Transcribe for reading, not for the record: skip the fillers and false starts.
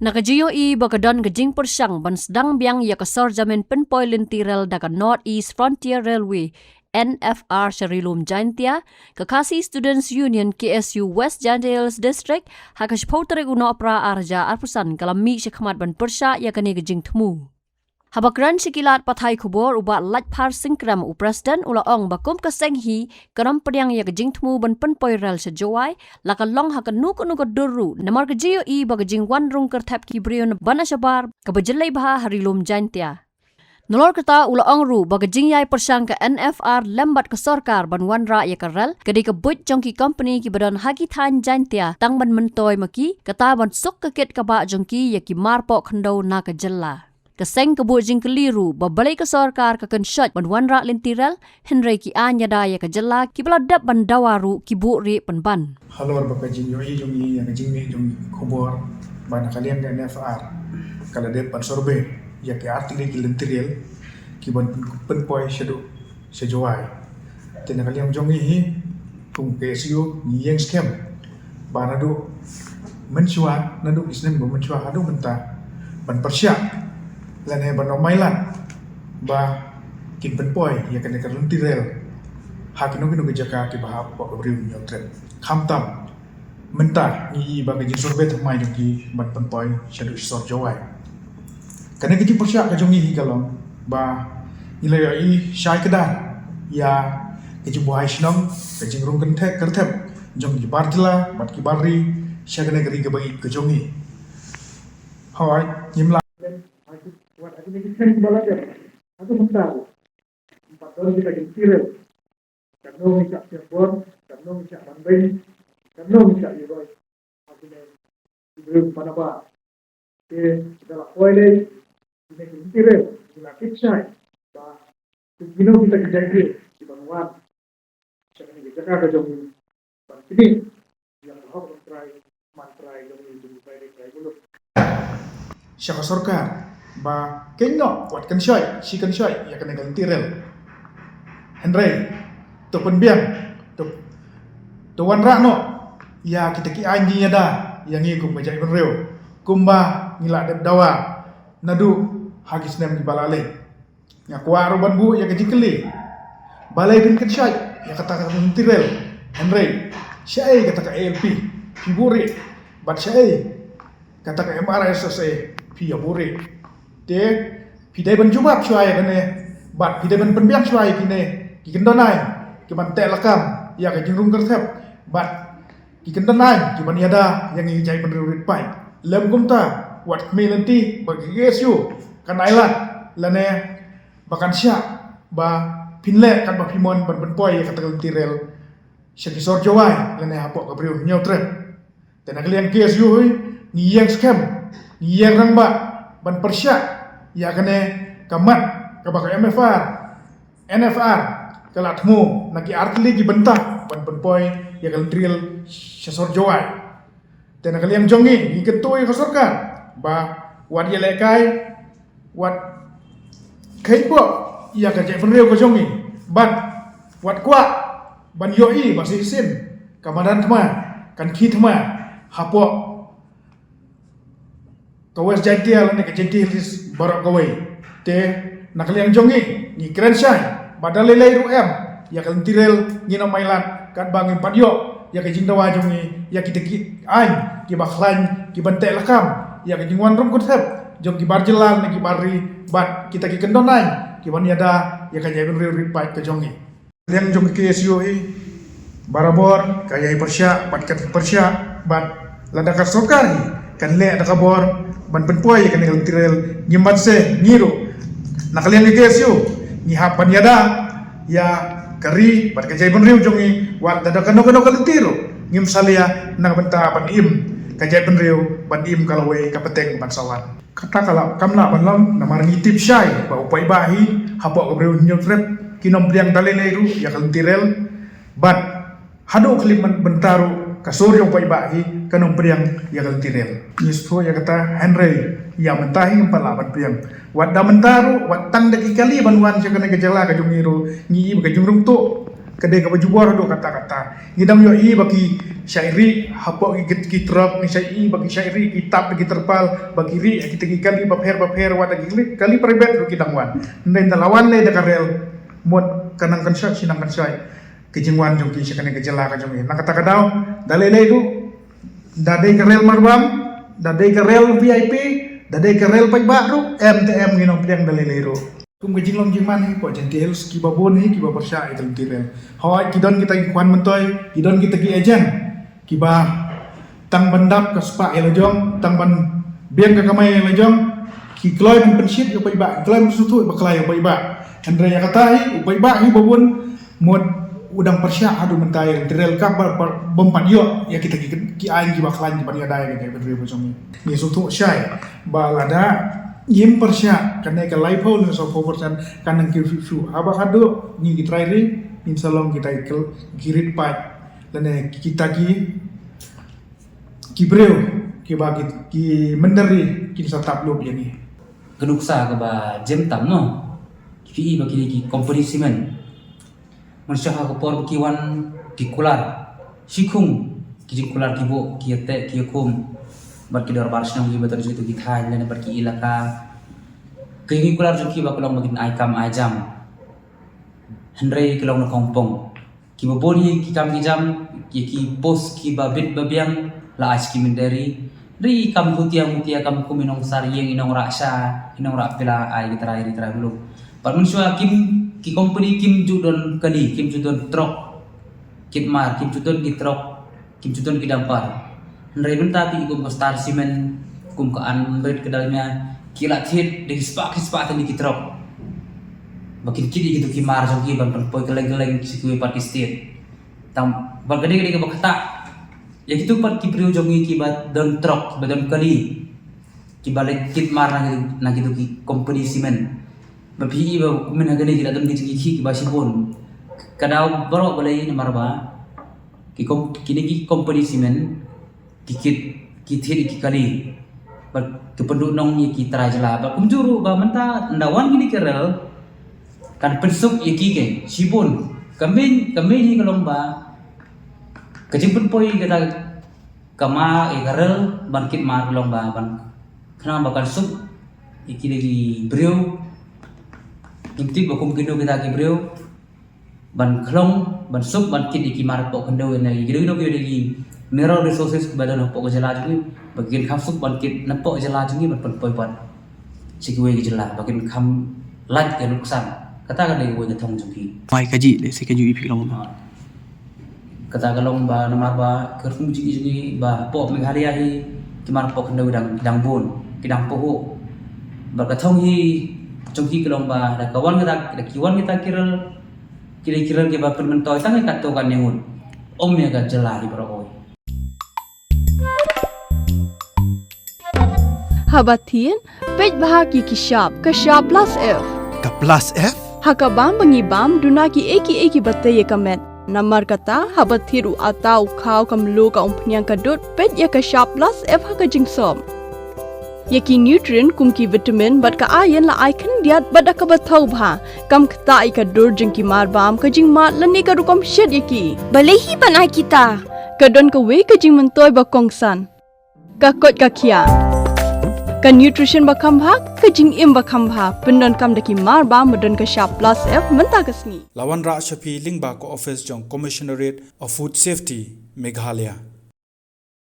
Nakajiyo i bagadan gajing persyang ban sedang biang ya kasar jamin penpoy lintirel daga North East Frontier Railway NFR Sharilum Jaintia, kakasi Students Union KSU West Jandales District, hakash pautere uno pra arja arpusan kalami syakmat ban persya ya kani gajing temu. Habakran sikilat patay kubor ubat latpar singkram u presiden ulaong bakum kasenghi karam pediang ya gajing temu ban penpoy rel sejawai lakalong hakan nuk duru namar gajiyo i bagajing wanrung kertap kibrion bana syabar kabajelay baha Harilum Jaintia. Nolor kata ulaong ru bagajing yai persyang ke NFR lembat ke sorkar ban wanra ya karel kadi ke but jongki company ki badan haki tan Jaintia tang ban mentoy maki kata ban sok kekit kabak jongki ya ki marpok kendo na kejela. Keseng kebut jing keliru babalai ke sorkar ke kensyat ban wanra lintirel Henry ki anya daya ke jela ki beladap ban dawaru ki buri penban. Halo bapa jing yoi jongi yang jing ni jongi kubor ban kalian ke NFR kala det ban sorbe ya ke artili ki lintirel ki ban penpoy shedu sejawai tena kalian jongi hi tung KSU ni yang scam banadu menchua nadu isnem go menchua hadu benta ban persyak lane ban omailan ba kin penpoy ya kene lintirel hakino kino gejaka ki bahap ko briu nyotret khamtam menta ni ba ke sorbet mai joki ban penpoy shadu sor jawai kane ke persyak ka jongi hi kalong ba nilai ai shai kedan ya ke buai shnong ke jingrung kentek kertep jong ki barjla bat ki barri shagane gari ke bai ke jongi hawai nyimla buat aku ni kan balajar aku mentau 4 tahun kita kintirel karena misa Cirebon karena misa Bandung karena misa Yogyakarta aku ni belum pada ba ke dalam kualai ini kintirel ini kitchai ba kino kita kerja di Banguan jangan di Jakarta jom ban sini yang hok mantrai jom itu baik dulu syaka sorkar ba kenyo wat kan shoy si kan shoy ya kan lintirel Henry to penbiang to wanra no ya kita ki anji ada yang ngi kum bajai benreu kumba ngila det dawa nadu hagis nem di balale ya kuaro ban bu ya kejikeli balai kan shoy ya kata lintirel Henry syai kata ka ALP fiburi bat syai kata ka MRSSA fiburi de pidai ban jubab syai kene bat pidai ban penbiang syai kine ki kendonai ki ban tek lakam ya ka jingrung kertep bat ki kendonai ki ban yada yang ngijai penrurit pai lem gumta wat melanti bagi yesu kan ailat lane bakan sya ba pinle kan ba pimon ban penpoy ka tagal tirel syaki sor jawai lane hapok ka briu nyotre tena kalian yesu hui ni yang scam ni yang rangba ban persyak ya kene kamat ka baka NFR kala temu naki artili gi bentah ban penpoy ya kal drill sesor jawai tena kalian jongi gi ketoi ka sorkar ba wat ye lekai wat kaipo ya ka jai penreu ka jongi bat wat kwa ban yoi basi sin kamadan tema kan ki tema hapo kawas Jaintia lane ke Jaintilis barok kawai te nakaliang jongi ni keren syai badale lai ruem ya kalentirel ni namailan kan bangin padyo ya ke jingdawa jongi ya kita ki an ki bakhlan ki bante lakam ya ke jingwan rom konsep jong ki barjelan ki bari bat kita ki kendonai ki ban yada ya ka jabin ri pai ke jongi yang jongi ke SU barabor kaya persya bat kat persya bat ladakat sokari kan le ada kabor ban penpoy kan lintirel nyimbat se ngiru nakalian ke SU ni hapan yada ya kari bat kajai benriu jongi wat dada kano kalintiro ngim salia nak benta ban im kajai benriu ban im kalawe kapeteng ban sawan kata kala kamla ban lam namar ngitip syai ba upai bahi hapok kabriu nyotret kinom priang daleleru ya kalintirel bat hadu kliman bentaru kasur yang upai bahi kanong priang ya kalintirel nispo ya kata Henry ya mentahi empalaban priang wat da mentaru wat tang daki kali banwan siya kana gejala ka jungiru ngi ka jungrung to Kedai ka bajubor do kata-kata. Ngidam yo bagi syairi hapok ki truk ni syai bagi syairi kitab bagi terpal bagi ri kita kali baper wa kali perbet ro kita wan. Ndai lawan le da karel mod kanang kan syai sinang kan syai. Kejingwan jong ki syakane kejela ka jong. Nak kata kadau dalele du dadai karel marbam, dadai karel VIP, dadai karel pajba ro MTM nginong piang dalele ro. Kum kejing long jiman po jentil ki babon ki babersya itu tirel. Hoi kidon kita kwan mentoy, kidon kita ki ejen. Ki ba tang bandap ka spa elajong, tang ban biang ka kamay elajong. Ki kloy men pensit yo paiba, kloy sutu ba klay yo paiba. Andre ya katai paiba hi babon mod udang persya adu mentai tirel ka bompat yo ya kita ki ain ki baklan ki pania dai ka bedre bosomi. Ni sutu syai balada yim persya kanai ka laipo le so persen kanang ki fifu aba kado ni kitrai ri insalong kita ikel girit pat lene kita ki breu ki bagi ki menderi ki satap lob yani Genuksa ke ba jem tam no ki bagi ki company simen manusia ka por ki wan ki kular sikung ki kular ki bo ki te ki kum bar ki dor bar snang ki betar itu ki thai lene bar ki ilaka ki kular jo ki ba kulong magin ai kam ai jam Henry kilong na kompong ki baboni ki kam ki jam ki pos ki babit babiang la as ki menderi ri kam mutia kam kuminong sariyeng inong raksa inong rakpila ai gitrai dulu par manusia ki company kim judon kali kim judon trok kim mar kim judon ki trok kim judon ki dampar Henry benta pi kum star simen kum ka an bet ke dalamnya kilat hit di spak tadi ki trok bakin kiri gitu ki mar jogi ban poi geleng-geleng sikui partistit tam ban gede-gede ke bakata ya gitu pat ki priu jogi ki bat don trok badan kali ki balik kit mar na gitu ki company simen bapi ba men gede ki dadon ki basibon kadau baro balai ni marba ki company simen ki kit ki kali kependuk nong ni ki trajela ba kumjuru ba menta ndawan gini kerel kan pensuk yaki ke sibun kami ni kalong ba kejimpen poi kata kama kerel bangkit mar kalong ba ban kena bakal sup yaki lagi breu inti ba kum kindo kita ki breu ban klong ban sup bangkit yaki mar pok kendo na gido lagi mineral resources badan pok jela juga bagian kham bangkit napok jela juga ban poi pan sikwe jela bagian kham lat ke luksan kata kan gue datang jogi mai kaji le se kaji ipi long kata kalong ba namar ba kerfung jogi ba po meghalia hi kimar po kendo dang bon kidang poho ba katong hi jogi kalong ba da kawan kita kiwan kita kiral ke ba permentoy tang ka to kan nehun om ya ga jela hi bro Habatin pej bahagi kishap plus F ka plus F Hakabam bangibam dunaki eki batai kamet. Namar kata habat thiru atau kau kamlu ka umpnyang kadut pet ya ka sharp plus F haka jingsom. Yaki nutrient kumki vitamin bat ka iron la icon diat bat ka bathau bha kam kta ka dur jingki marbam ka jing mat lani ka rukom shed yaki. Balehi banai kita. Kadon ka we ka jing mentoy ba kongsan. Ka kot ka kia. Ka nutrition bakam bhag ka jing im bakam bha pendon kam daki mar ba modon ka sharp plus F menta kasni Lawan Ra Shafi Lingba ko office jong Commissionerate of Food Safety Meghalaya